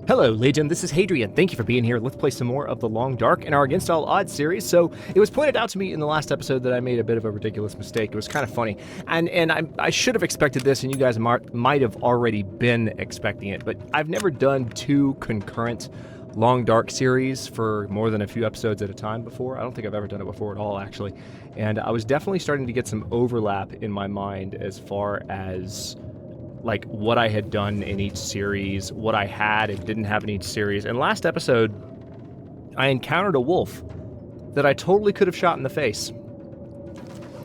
Hello, Legion, this is Hadrian. Thank you for being here. Let's play some more of the Long Dark in our Against All Odds series. So, it was pointed out to me in the last episode that I made a bit of a ridiculous mistake. It was kind of funny. And I should have expected this, and you guys might have already been expecting it. But I've never done two concurrent Long Dark series for more than a few episodes at a time before. I don't think I've ever done it before at all, actually. And I was definitely starting to get some overlap in my mind as far as like what I had done in each series, what I had and didn't have in each series. And last episode, I encountered a wolf that I totally could have shot in the face.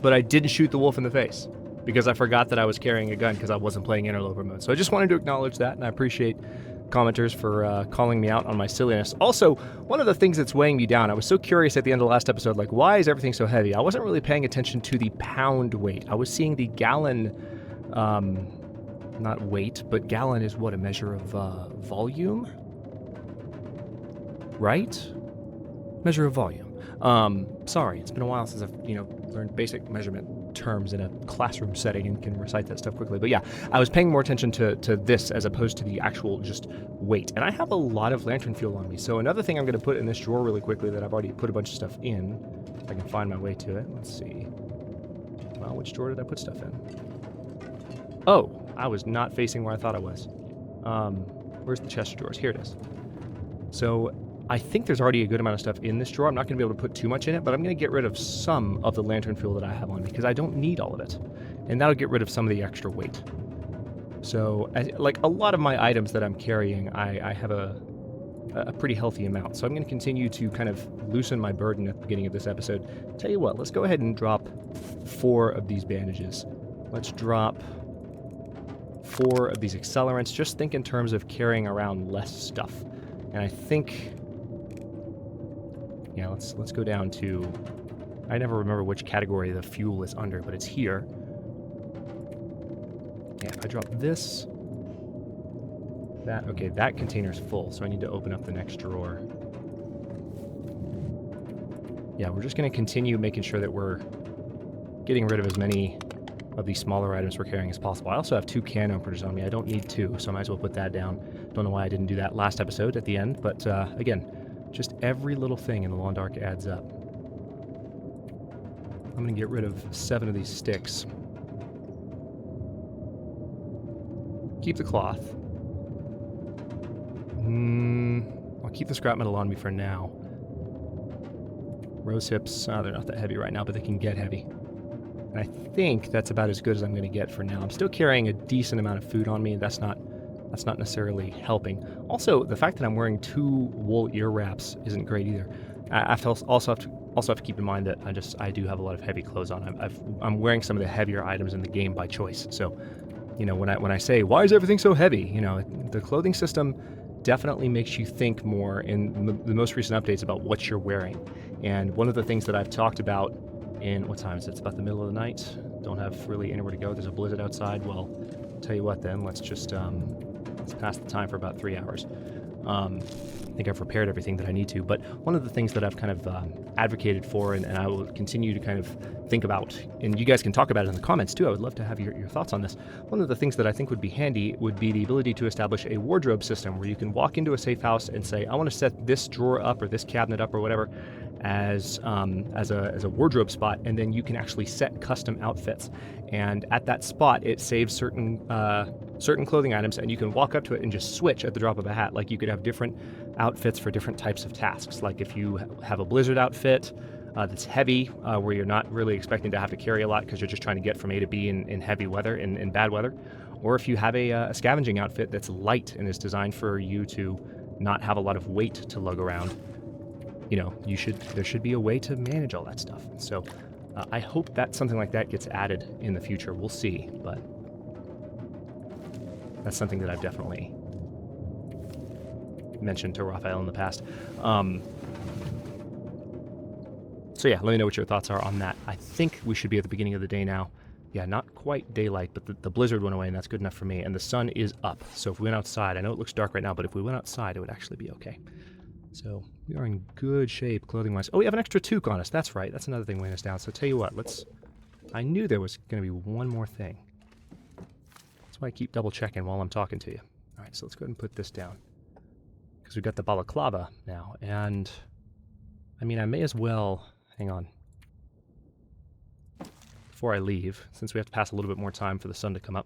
But I didn't shoot the wolf in the face because I forgot that I was carrying a gun because I wasn't playing Interloper mode. So I just wanted to acknowledge that, and I appreciate commenters for calling me out on my silliness. Also, one of the things that's weighing me down, I was so curious at the end of the last episode, like, why is everything so heavy? I wasn't really paying attention to the pound weight. I was seeing the gallon, not weight, but gallon is what, a measure of volume? Right? Measure of volume. Sorry, it's been a while since I've, learned basic measurement terms in a classroom setting and can recite that stuff quickly. But yeah, I was paying more attention to this as opposed to the actual just weight. And I have a lot of lantern fuel on me. So another thing I'm going to put in this drawer really quickly that I've already put a bunch of stuff in, if I can find my way to it. Let's see. Well, which drawer did I put stuff in? Oh, I was not facing where I thought I was. Where's the chest of drawers? Here it is. So I think there's already a good amount of stuff in this drawer. I'm not going to be able to put too much in it, but I'm going to get rid of some of the lantern fuel that I have on me because I don't need all of it. And that'll get rid of some of the extra weight. So, like a lot of my items that I'm carrying, I have a pretty healthy amount. So I'm going to continue to kind of loosen my burden at the beginning of this episode. Tell you what, let's go ahead and drop 4 of these bandages. Let's drop 4 of these accelerants. Just think in terms of carrying around less stuff. And I think, yeah, let's go down to, I never remember which category the fuel is under, but it's here. Yeah, if I drop this, okay, that container's full, so I need to open up the next drawer. Yeah, we're just going to continue making sure that we're getting rid of as many of these smaller items we're carrying as possible. I also have 2 can openers on me. I don't need 2, so I might as well put that down. Don't know why I didn't do that last episode at the end, but again, just every little thing in the Long Dark adds up. I'm going to get rid of 7 of these sticks. Keep the cloth. I'll keep the scrap metal on me for now. Rose hips, they're not that heavy right now, but they can get heavy. And I think that's about as good as I'm going to get for now. I'm still carrying a decent amount of food on me. That's not necessarily helping. Also, the fact that I'm wearing 2 wool ear wraps isn't great either. I also have to keep in mind that I do have a lot of heavy clothes on. I'm wearing some of the heavier items in the game by choice. So, when I say why is everything so heavy, the clothing system definitely makes you think more in the most recent updates about what you're wearing. And one of the things that I've talked about in, what time is it? It's about the middle of the night. Don't have really anywhere to go. There's a blizzard outside. Well, tell you what then, let's just let's pass the time for about 3 hours. I think I've prepared everything that I need to, but one of the things that I've kind of advocated for, and I will continue to kind of think about, and you guys can talk about it in the comments too, I would love to have your thoughts on this. One of the things that I think would be handy would be the ability to establish a wardrobe system where you can walk into a safe house and say, I want to set this drawer up or this cabinet up or whatever as a wardrobe spot, and then you can actually set custom outfits. And at that spot, it saves certain clothing items, and you can walk up to it and just switch at the drop of a hat. Like you could have different outfits for different types of tasks. Like if you have a blizzard outfit that's heavy, where you're not really expecting to have to carry a lot because you're just trying to get from A to B in heavy weather, in bad weather. Or if you have a scavenging outfit that's light and is designed for you to not have a lot of weight to lug around, there should be a way to manage all that stuff. So I hope that something like that gets added in the future. We'll see, but that's something that I've definitely mentioned to Raphael in the past. So yeah, let me know what your thoughts are on that. I think we should be at the beginning of the day now. Yeah, not quite daylight, but the blizzard went away, and that's good enough for me. And the sun is up, so if we went outside, I know it looks dark right now, but if we went outside, it would actually be okay. So we are in good shape clothing-wise. Oh, we have an extra toque on us. That's right. That's another thing weighing us down. So tell you what, I knew there was going to be one more thing. That's why I keep double-checking while I'm talking to you. All right, so let's go ahead and put this down. because we've got the balaclava now, and I mean, I may as well, hang on, before I leave, since we have to pass a little bit more time for the sun to come up,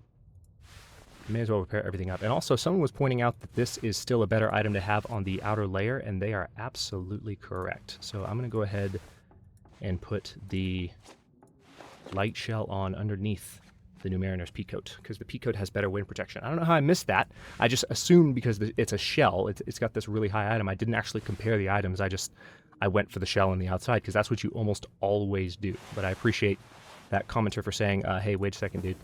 I may as well repair everything up. And also, someone was pointing out that this is still a better item to have on the outer layer, and they are absolutely correct. So I'm going to go ahead and put the light shell on underneath the new Mariner's peacoat, because the peacoat has better wind protection. I don't know how I missed that. I just assumed because it's a shell, it's got this really high item. I didn't actually compare the items. I went for the shell on the outside, because that's what you almost always do. But I appreciate that commenter for saying, hey, wait a second, dude.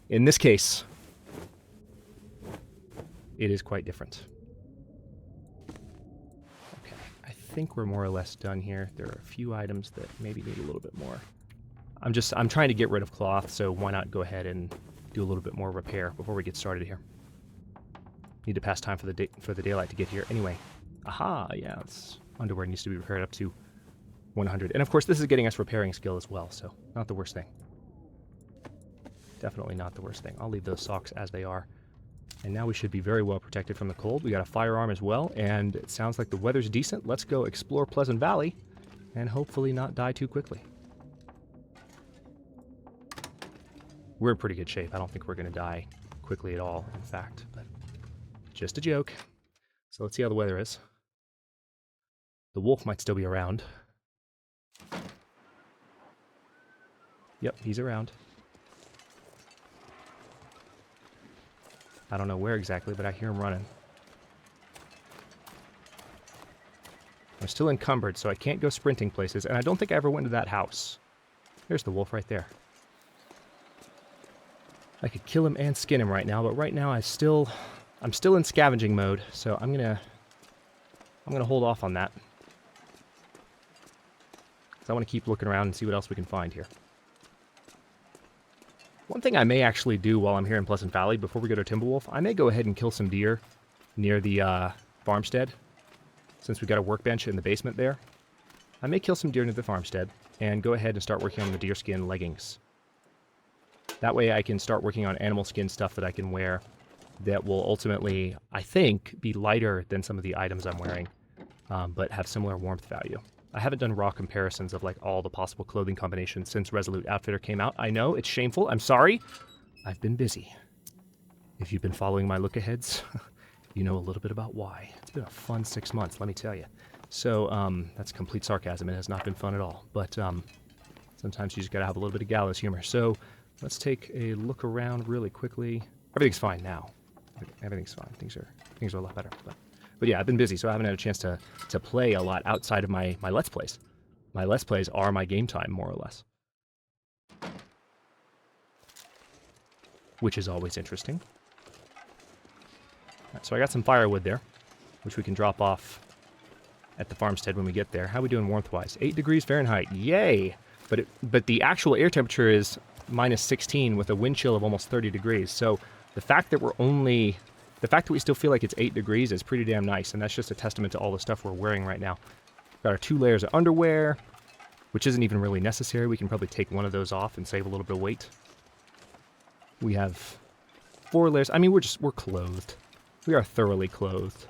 In this case, it is quite different. Okay, I think we're more or less done here. There are a few items that maybe need a little bit more. I'm trying to get rid of cloth, so why not go ahead and do a little bit more repair before we get started here. Need to pass time for the daylight to get here. Anyway, aha, yeah, it's underwear needs to be repaired up to 100. And of course, this is getting us repairing skill as well, so not the worst thing. Definitely not the worst thing. I'll leave those socks as they are. And now we should be very well protected from the cold. We got a firearm as well, and it sounds like the weather's decent. Let's go explore Pleasant Valley and hopefully not die too quickly. We're in pretty good shape. I don't think we're going to die quickly at all, in fact. But just a joke. So let's see how the weather is. The wolf might still be around. Yep, he's around. I don't know where exactly, but I hear him running. I'm still encumbered, so I can't go sprinting places, and I don't think I ever went to that house. There's the wolf right there. I could kill him and skin him right now, but right now I'm still in scavenging mode, so I'm gonna hold off on that. Because I want to keep looking around and see what else we can find here. One thing I may actually do while I'm here in Pleasant Valley, before we go to Timberwolf, I may go ahead and kill some deer near the farmstead, since we've got a workbench in the basement there. I may kill some deer near the farmstead, and go ahead and start working on the deerskin leggings. That way I can start working on animal skin stuff that I can wear that will ultimately, I think, be lighter than some of the items I'm wearing, but have similar warmth value. I haven't done raw comparisons of like all the possible clothing combinations since Resolute Outfitter came out. I know, it's shameful. I'm sorry. I've been busy. If you've been following my look-aheads, you know a little bit about why. It's been a fun 6 months, let me tell you. So, that's complete sarcasm. It has not been fun at all. But sometimes you just gotta have a little bit of gallows humor. So, let's take a look around really quickly. Everything's fine now. Everything's fine. Things are a lot better. But yeah, I've been busy, so I haven't had a chance to play a lot outside of my Let's Plays. My Let's Plays are my game time, more or less. Which is always interesting. Right, so I got some firewood there, which we can drop off at the farmstead when we get there. How are we doing warmth-wise? 8 degrees Fahrenheit. Yay! But the actual air temperature is minus 16 with a wind chill of almost 30 degrees. So the fact that we still feel like it's 8 degrees is pretty damn nice, and that's just a testament to all the stuff we're wearing right now. Got our 2 layers of underwear, which isn't even really necessary. We can probably take one of those off and save a little bit of weight. We have 4 layers. I mean, we're clothed. We are thoroughly clothed.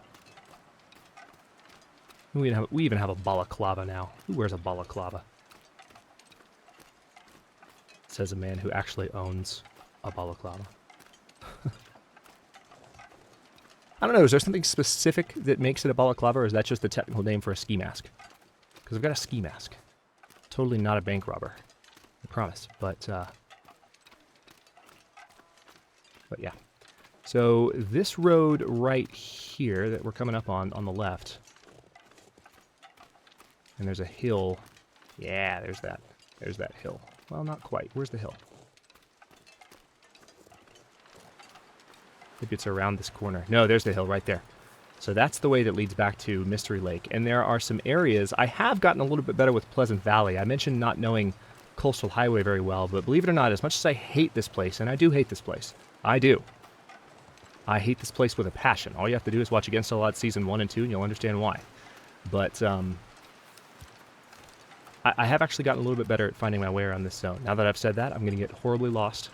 We even have a balaclava now. Who wears a balaclava? Says a man who actually owns a balaclava. I don't know, is there something specific that makes it a balaclava, or is that just the technical name for a ski mask? Because I've got a ski mask. Totally not a bank robber. I promise. But yeah. So this road right here that we're coming up on the left, and there's a hill. Yeah, there's that. There's that hill. Well, not quite. Where's the hill? Maybe it's around this corner. No, there's the hill right there. So that's the way that leads back to Mystery Lake. And there are some areas. I have gotten a little bit better with Pleasant Valley. I mentioned not knowing Coastal Highway very well, but believe it or not, as much as I hate this place, and I do hate this place. I do. I hate this place with a passion. All you have to do is watch Against All Odds Season 1 and 2, and you'll understand why. But I have actually gotten a little bit better at finding my way around this zone. Now that I've said that, I'm going to get horribly lost.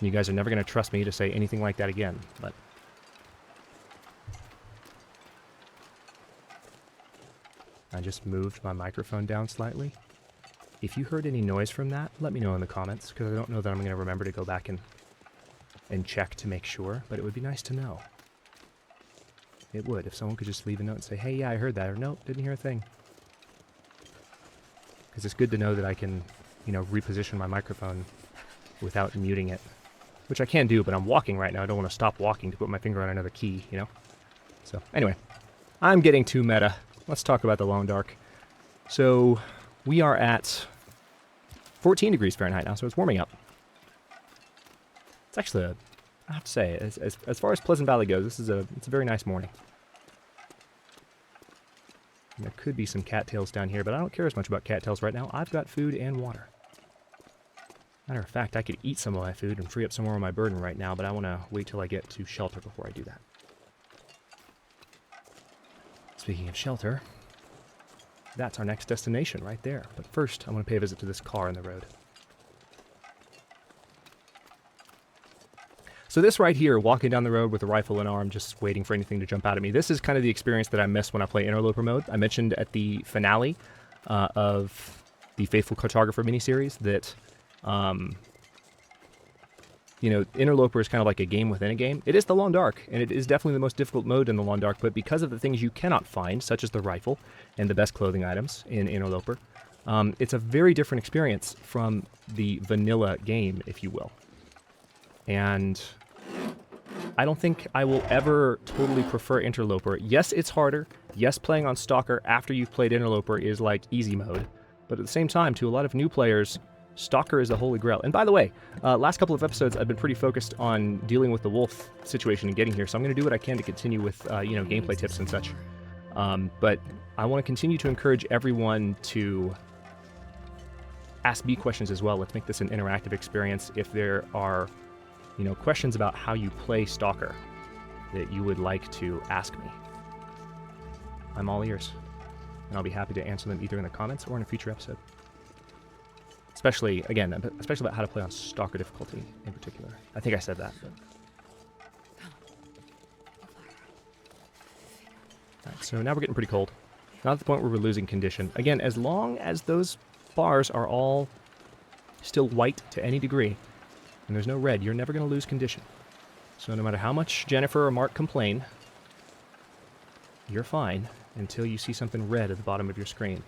You guys are never going to trust me to say anything like that again, but I just moved my microphone down slightly. If you heard any noise from that, let me know in the comments, because I don't know that I'm going to remember to go back and check to make sure, but it would be nice to know. It would, if someone could just leave a note and say, hey, yeah, I heard that, or nope, didn't hear a thing. Because it's good to know that I can, you know, reposition my microphone without muting it. Which I can do, but I'm walking right now. I don't want to stop walking to put my finger on another key, you know? So, anyway. I'm getting too meta. Let's talk about the Long Dark. So, we are at 14 degrees Fahrenheit now, so it's warming up. It's actually, I have to say, as far as Pleasant Valley goes, it's a very nice morning. And there could be some cattails down here, but I don't care as much about cattails right now. I've got food and water. Matter of fact, I could eat some of my food and free up some more of my burden right now, but I want to wait till I get to shelter before I do that. Speaking of shelter, that's our next destination right there. But first, I want to pay a visit to this car in the road. So this right here, walking down the road with a rifle in arm, just waiting for anything to jump out at me, this is kind of the experience that I miss when I play Interloper mode. I mentioned at the finale of the Faithful Cartographer miniseries that you know, Interloper is kind of like a game within a game. It is the Long Dark, and it is definitely the most difficult mode in the Long Dark, but because of the things you cannot find, such as the rifle and the best clothing items in Interloper, it's a very different experience from the vanilla game, if you will. And I don't think I will ever totally prefer Interloper. Yes, it's harder. Yes, playing on Stalker after you've played Interloper is like easy mode. But at the same time, to a lot of new players, Stalker is the holy grail. And by the way, last couple of episodes I've been pretty focused on dealing with the wolf situation and getting here, so I'm going to do what I can to continue with, you know, gameplay tips and such. But I want to continue to encourage everyone to ask me questions as well. Let's make this an interactive experience. If there are, you know, questions about how you play Stalker that you would like to ask me, I'm all ears. And I'll be happy to answer them either in the comments or in a future episode. Especially, again, especially about how to play on Stalker difficulty in particular. I think I said that. But... Alright, so now we're getting pretty cold. Not at the point where we're losing condition. Again, as long as those bars are all still white to any degree, and there's no red, you're never going to lose condition. So no matter how much Jennifer or Mark complain, you're fine until you see something red at the bottom of your screen.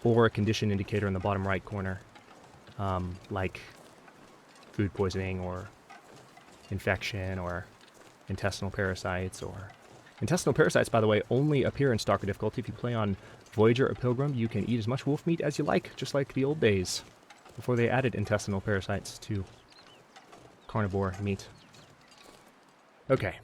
Or a condition indicator in the bottom right corner, like food poisoning or infection or intestinal parasites. Or intestinal parasites, by the way, only appear in Stalker difficulty. If you play on Voyager or Pilgrim, you can eat as much wolf meat as you like, just like the old days, before they added intestinal parasites to carnivore meat. Okay.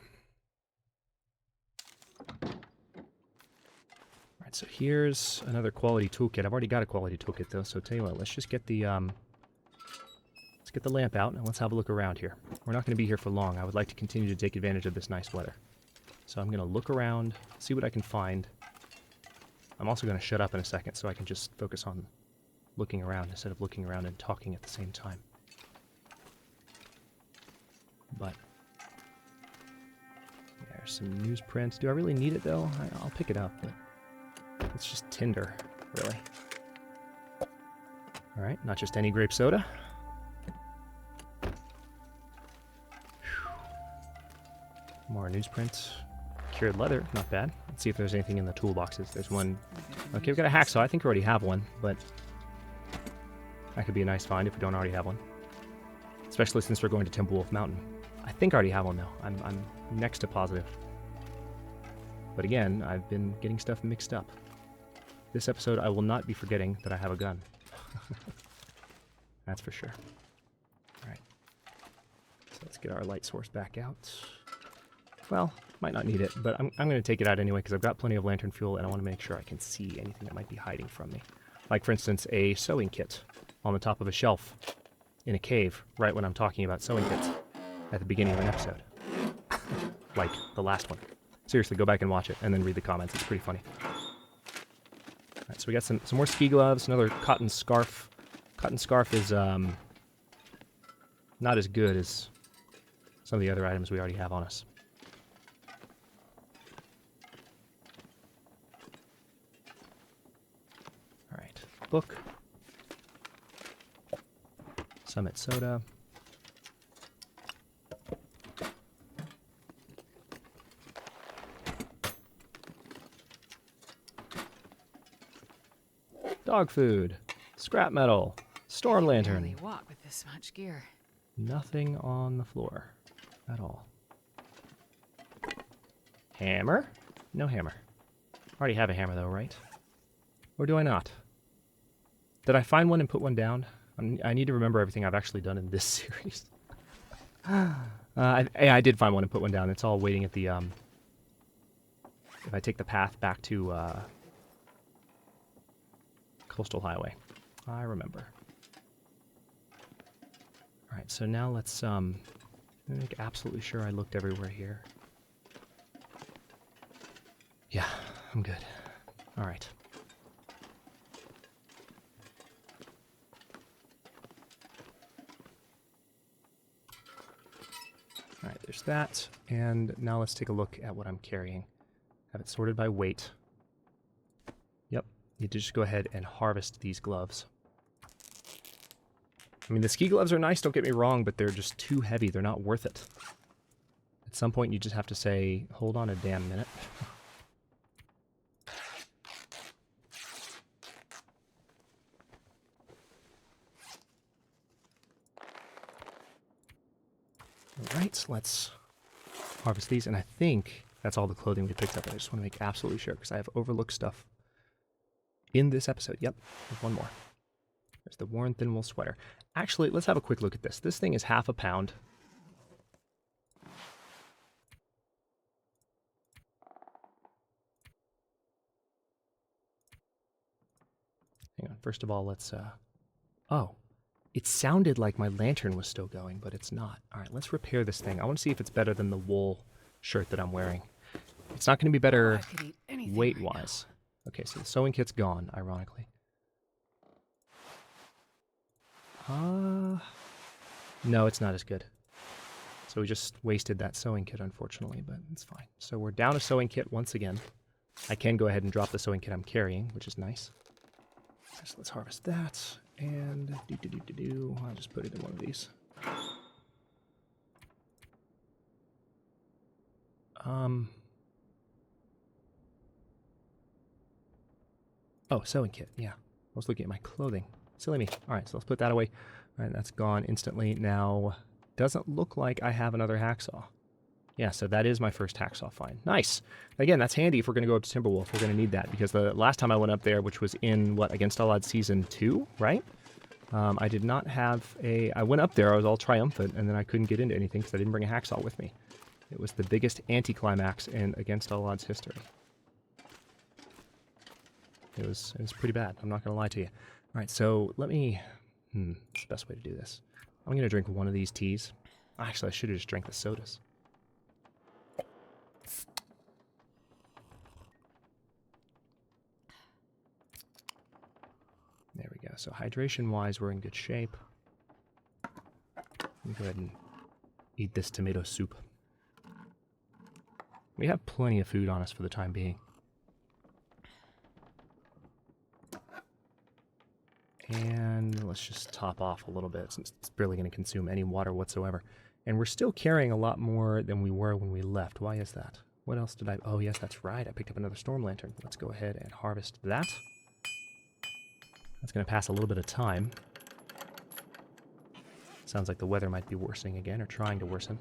Alright, so here's another quality toolkit. I've already got a quality toolkit though, so tell you what, let's just get the let's get the lamp out and let's have a look around here. We're not going to be here for long. I would like to continue to take advantage of this nice weather. So I'm going to look around, see what I can find. I'm also going to shut up in a second so I can just focus on looking around instead of looking around and talking at the same time. But there's some newsprint. Do I really need it though? I'll pick it up, but it's just tinder, really. Alright, not just any grape soda. More newsprint. Cured leather, not bad. Let's see if there's anything in the toolboxes. There's one. Okay, we've got a hacksaw. I think we already have one, but that could be a nice find if we don't already have one. Especially since we're going to Timberwolf Mountain. I think I already have one though. I'm next to positive. But again, I've been getting stuff mixed up. This episode, I will not be forgetting that I have a gun. That's for sure. Alright. So let's get our light source back out. Well, might not need it, but I'm going to take it out anyway because I've got plenty of lantern fuel and I want to make sure I can see anything that might be hiding from me. Like, for instance, a sewing kit on the top of a shelf in a cave right when I'm talking about sewing kits at the beginning of an episode. Like the last one. Seriously, go back and watch it and then read the comments. It's pretty funny. Alright, so we got some more ski gloves, another cotton scarf. Cotton scarf is not as good as some of the other items we already have on us. book. Summit soda. Dog food. Scrap metal. Storm lantern. Barely walk with this much gear. Nothing on the floor at all. Hammer? No hammer. Already have a hammer though, right? Or do I not? Did I find one and put one down? I need to remember everything I've actually done in this series. I did find one and put one down. It's all waiting at the, if I take the path back to, Coastal Highway. I remember. Alright, so now let's, make absolutely sure I looked everywhere here. Yeah, I'm good. Alright. Alright, there's that. And now let's take a look at what I'm carrying. Have it sorted by weight. Yep, you just go ahead and harvest these gloves. I mean, the ski gloves are nice, don't get me wrong, but they're just too heavy. They're not worth it. At some point, you just have to say, hold on a damn minute. Alright, let's harvest these, and I think that's all the clothing we picked up. I just want to make absolutely sure, because I have overlooked stuff in this episode. Yep, there's one more. There's the worn thin wool sweater. Actually, let's have a quick look at this. This thing is half a pound. Hang on, first of all, let's, oh. It sounded like my lantern was still going, but it's not. All right, let's repair this thing. I want to see if it's better than the wool shirt that I'm wearing. It's not going to be better weight-wise. Okay, so the sewing kit's gone, ironically. No, it's not as good. So we just wasted that sewing kit, unfortunately, but it's fine. So we're down a sewing kit once again. I can go ahead and drop the sewing kit I'm carrying, which is nice. So let's harvest that. And I'll just put it in one of these. Oh, sewing kit. Yeah, I was looking at my clothing. Silly me. All right, so let's put that away. All right, that's gone instantly. Now, doesn't look like I have another hacksaw. Yeah, so that is my first hacksaw find. Nice. Again, that's handy if we're going to go up to Timberwolf. We're going to need that because the last time I went up there, which was in, what, Against All Odds Season 2, right? I did not have a... I went up there, I was all triumphant, and then I couldn't get into anything because I didn't bring a hacksaw with me. It was the biggest anticlimax in Against All Odds history. It was pretty bad, I'm not going to lie to you. All right, so let me... what's the best way to do this? I'm going to drink one of these teas. Actually, I should have just drank the sodas. There we go. So hydration-wise, we're in good shape. Let me go ahead and eat this tomato soup. We have plenty of food on us for the time being. And let's just top off a little bit since it's barely going to consume any water whatsoever. And we're still carrying a lot more than we were when we left. Why is that? What else did I... Oh, yes, that's right. I picked up another storm lantern. Let's go ahead and harvest that. That's going to pass a little bit of time. Sounds like the weather might be worsening again, or trying to worsen.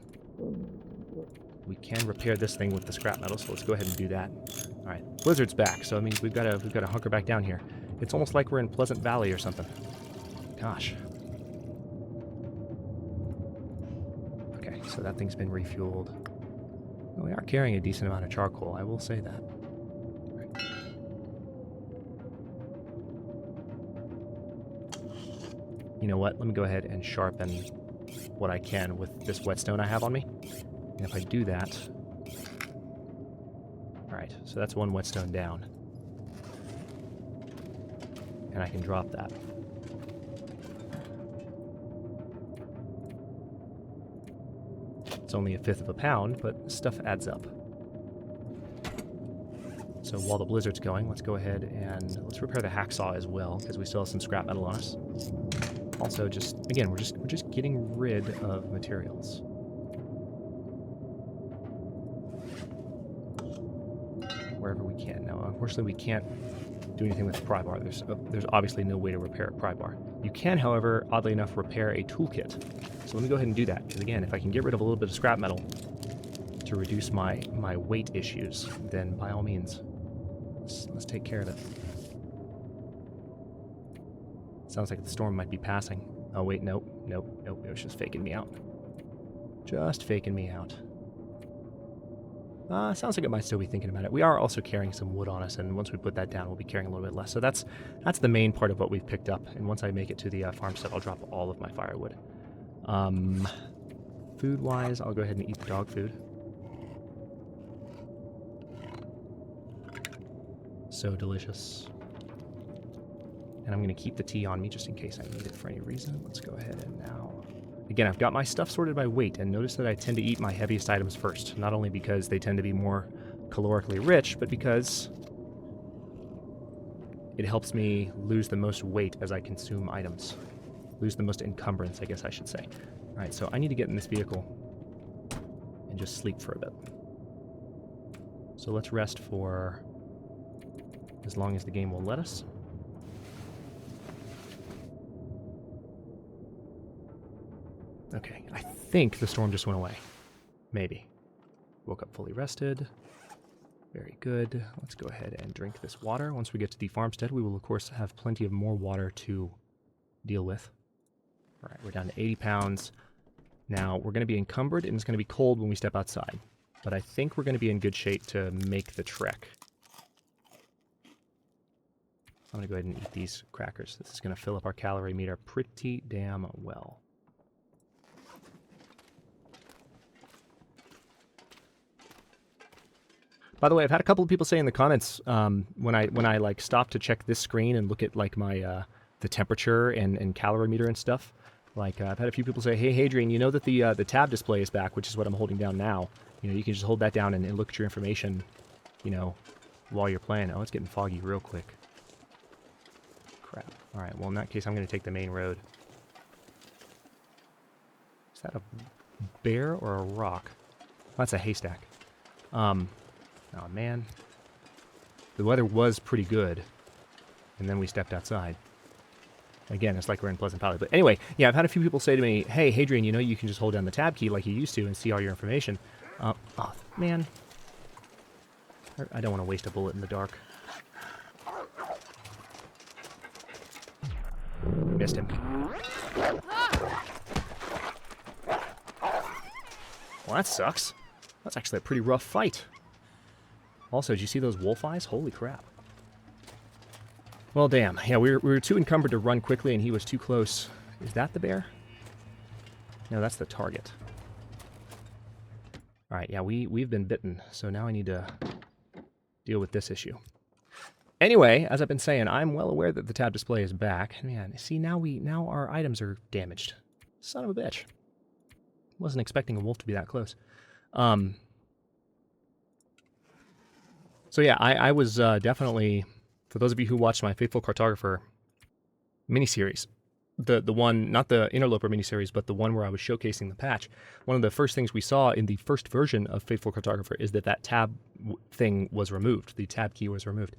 We can repair this thing with the scrap metal, so let's go ahead and do that. All right, blizzard's back, so I mean we've got to hunker back down here. It's almost like we're in Pleasant Valley or something. Gosh. Okay, so that thing's been refueled. Well, we are carrying a decent amount of charcoal, I will say that. You know what? Let me go ahead and sharpen what I can with this whetstone I have on me. And if I do that... Alright, so that's one whetstone down. And I can drop that. It's only 1/5 of a pound, but stuff adds up. So while the blizzard's going, let's go ahead and let's repair the hacksaw as well, because we still have some scrap metal on us. Also, just again, we're just getting rid of materials. Wherever we can. Now, unfortunately, we can't do anything with the pry bar. There's obviously no way to repair a pry bar. You can, however, oddly enough, repair a toolkit. So let me go ahead and do that, because again, if I can get rid of a little bit of scrap metal to reduce my weight issues, then by all means, let's take care of it. Sounds like the storm might be passing. Oh wait, nope. It was just faking me out. Just faking me out. Sounds like it might still be thinking about it. We are also carrying some wood on us, and once we put that down, we'll be carrying a little bit less. So that's the main part of what we've picked up. And once I make it to the farmstead, I'll drop all of my firewood. Food-wise, I'll go ahead and eat the dog food. So delicious. And I'm going to keep the tea on me just in case I need it for any reason. Let's go ahead and now... Again, I've got my stuff sorted by weight, and notice that I tend to eat my heaviest items first. Not only because they tend to be more calorically rich, but because it helps me lose the most weight as I consume items. Lose the most encumbrance, I guess I should say. Alright, so I need to get in this vehicle and just sleep for a bit. So let's rest for as long as the game will let us. Okay, I think the storm just went away. Maybe. Woke up fully rested. Very good. Let's go ahead and drink this water. Once we get to the farmstead, we will, of course, have plenty of more water to deal with. All right, we're down to 80 pounds. Now, we're going to be encumbered, and it's going to be cold when we step outside. But I think we're going to be in good shape to make the trek. I'm going to go ahead and eat these crackers. This is going to fill up our calorie meter pretty damn well. By the way, I've had a couple of people say in the comments when I like stop to check this screen and look at like my the temperature and calorie meter and stuff. Like I've had a few people say, "Hey, Hadrian, you know that the tab display is back," which is what I'm holding down now. You know, you can just hold that down and look at your information, you know, while you're playing. Oh, it's getting foggy real quick. Crap. All right. Well, in that case, I'm going to take the main road. Is that a bear or a rock? That's a haystack. Oh man, the weather was pretty good, and then we stepped outside. Again, it's like we're in Pleasant Valley. But anyway, yeah, I've had a few people say to me, "Hey, Hadrian, you know you can just hold down the tab key like you used to and see all your information." Oh man, I don't want to waste a bullet in the dark. Missed him. Well, that sucks. That's actually a pretty rough fight. Also, did you see those wolf eyes? Holy crap. Well, damn. Yeah, we were too encumbered to run quickly, and he was too close. Is that the bear? No, that's the target. Alright, yeah, we've been bitten, so now I need to deal with this issue. Anyway, as I've been saying, I'm well aware that the tab display is back. Man, see, now our items are damaged. Son of a bitch. Wasn't expecting a wolf to be that close. So yeah, I was definitely, for those of you who watched my Faithful Cartographer miniseries, the one, not the Interloper miniseries, but the one where I was showcasing the patch, one of the first things we saw in the first version of Faithful Cartographer is that tab thing was removed, the tab key was removed.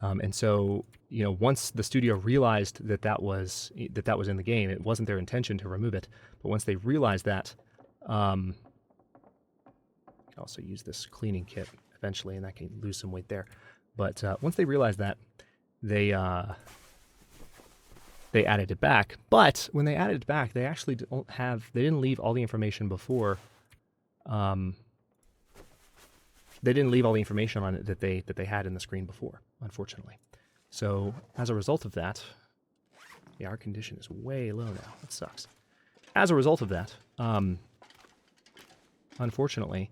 And so, you know, once the studio realized that was in the game, it wasn't their intention to remove it, but once they realized that, I can also use this cleaning kit eventually, and I can lose some weight there. But once they realized that, they added it back. But when they added it back, they actually didn't leave all the information before. They didn't leave all the information on it that they had in the screen before, unfortunately. So as a result of that, yeah, our condition is way low now. That sucks. As a result of that, unfortunately,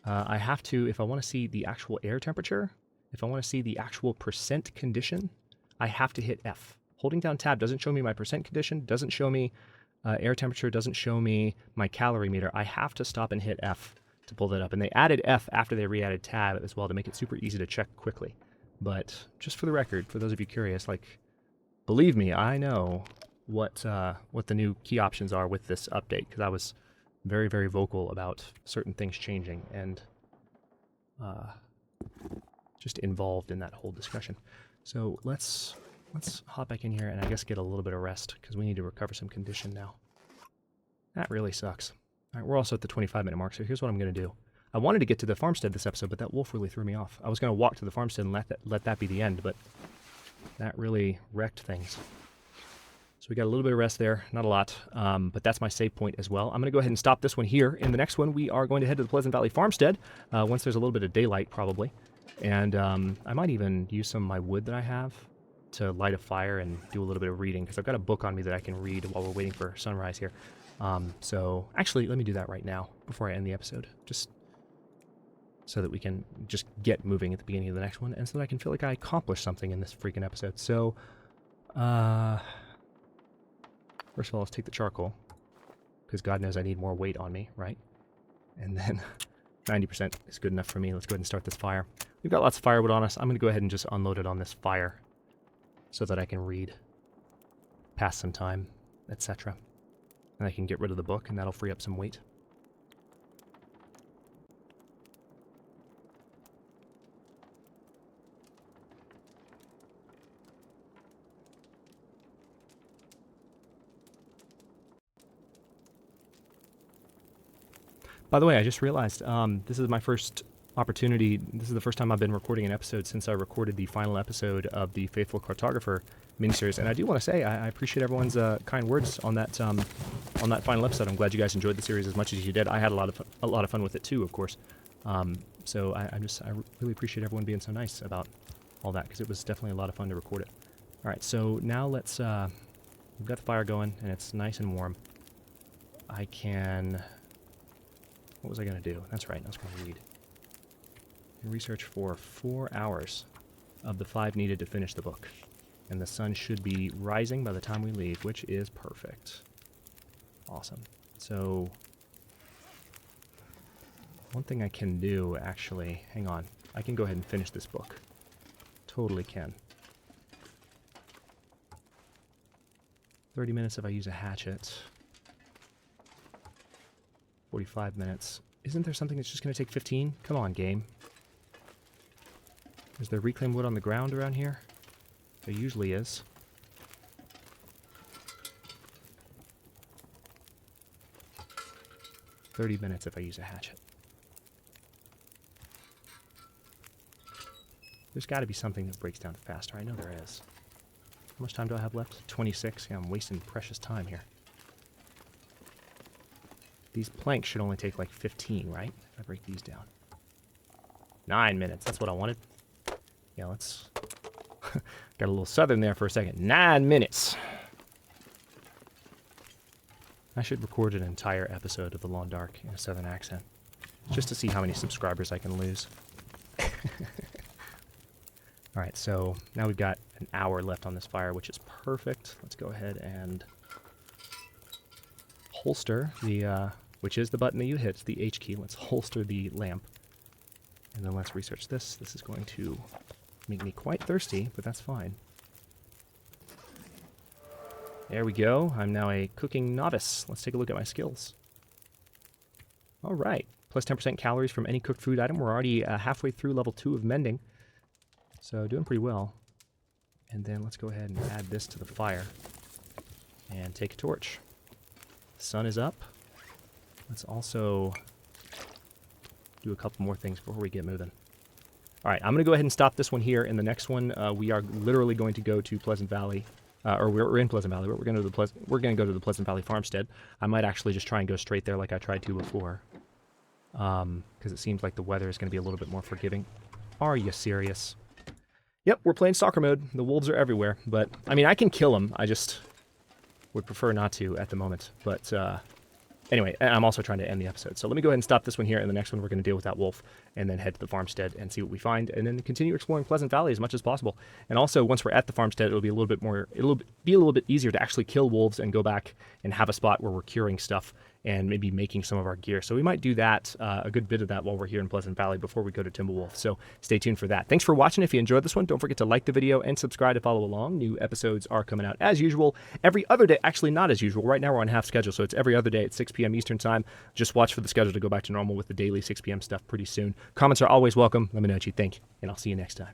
I have to, if I want to see the actual air temperature, if I want to see the actual percent condition, I have to hit F. Holding down tab doesn't show me my percent condition, doesn't show me air temperature, doesn't show me my calorie meter. I have to stop and hit F to pull that up. And they added F after they re-added tab as well to make it super easy to check quickly. But just for the record, for those of you curious, like, believe me, I know what the new key options are with this update, because I was very, very vocal about certain things changing and just involved in that whole discussion. So let's hop back in here and I guess get a little bit of rest, because we need to recover some condition now. That really sucks. All right, we're also at the 25-minute mark, so here's what I'm going to do. I wanted to get to the farmstead this episode, but that wolf really threw me off. I was going to walk to the farmstead and let that be the end, but that really wrecked things. So we got a little bit of rest there, not a lot, but that's my save point as well. I'm going to go ahead and stop this one here. In the next one, we are going to head to the Pleasant Valley Farmstead, once there's a little bit of daylight, probably. And I might even use some of my wood that I have to light a fire and do a little bit of reading, because I've got a book on me that I can read while we're waiting for sunrise here. So actually, let me do that right now before I end the episode, just so that we can just get moving at the beginning of the next one, and so that I can feel like I accomplished something in this freaking episode. So, first of all, let's take the charcoal, because God knows I need more weight on me, right? And then 90% is good enough for me. Let's go ahead and start this fire. We've got lots of firewood on us. I'm going to go ahead and just unload it on this fire so that I can read, pass some time, etc. And I can get rid of the book, and that'll free up some weight. By the way, I just realized this is my first opportunity. This is the first time I've been recording an episode since I recorded the final episode of the Faithful Cartographer miniseries, and I do want to say I appreciate everyone's kind words on that final episode. I'm glad you guys enjoyed the series as much as you did. I had a lot of fun with it too, of course. So I really appreciate everyone being so nice about all that, because it was definitely a lot of fun to record it. All right, so now let's. We've got the fire going, and it's nice and warm. I can. What was I going to do? That's right, I was going to read. Research for 4 hours of the 5 needed to finish the book. And the sun should be rising by the time we leave, which is perfect. Awesome. So, one thing I can do, actually, hang on. I can go ahead and finish this book. Totally can. 30 minutes if I use a hatchet. 45 minutes. Isn't there something that's just going to take 15? Come on, game. Is there reclaimed wood on the ground around here? There usually is. "30 minutes if I use a hatchet. There's got to be something that breaks down faster. I know there is. How much time do I have left? 26? Yeah, I'm wasting precious time here. These planks should only take like 15, right? If I break these down. 9 minutes. That's what I wanted. Yeah, let's... Got a little southern there for a second. 9 minutes. I should record an entire episode of The Long Dark in a southern accent, just to see how many subscribers I can lose. Alright, so now we've got an hour left on this fire, which is perfect. Let's go ahead and holster the, which is the button that you hit, the H key. Let's holster the lamp. And then let's research this. This is going to make me quite thirsty, but that's fine. There we go. I'm now a cooking novice. Let's take a look at my skills. All right. Plus 10% calories from any cooked food item. We're already halfway through level 2 of mending. So doing pretty well. And then let's go ahead and add this to the fire. And take a torch. The sun is up. Let's also do a couple more things before we get moving. All right, I'm going to go ahead and stop this one here. In the next one, we are literally going to go to Pleasant Valley, or we're in Pleasant Valley, but we're going to go to the Pleasant Valley Farmstead. I might actually just try and go straight there like I tried to before, because it seems like the weather is going to be a little bit more forgiving. Are you serious? Yep, we're playing stalker mode. The wolves are everywhere, but I mean, I can kill them. I just would prefer not to at the moment. But anyway, I'm also trying to end the episode. So let me go ahead and stop this one here. And the next one, we're going to deal with that wolf and then head to the farmstead and see what we find. And then continue exploring Pleasant Valley as much as possible. And also, once we're at the farmstead, it'll be a little bit easier to actually kill wolves and go back and have a spot where we're curing stuff and maybe making some of our gear. So we might do that, a good bit of that while we're here in Pleasant Valley before we go to Timberwolf. So stay tuned for that. Thanks for watching. If you enjoyed this one, don't forget to like the video and subscribe to follow along. New episodes are coming out as usual every other day. Actually, not as usual. Right now we're on half schedule, so it's every other day at 6 p.m. Eastern time. Just watch for the schedule to go back to normal with the daily 6 p.m. stuff pretty soon. Comments are always welcome. Let me know what you think, and I'll see you next time.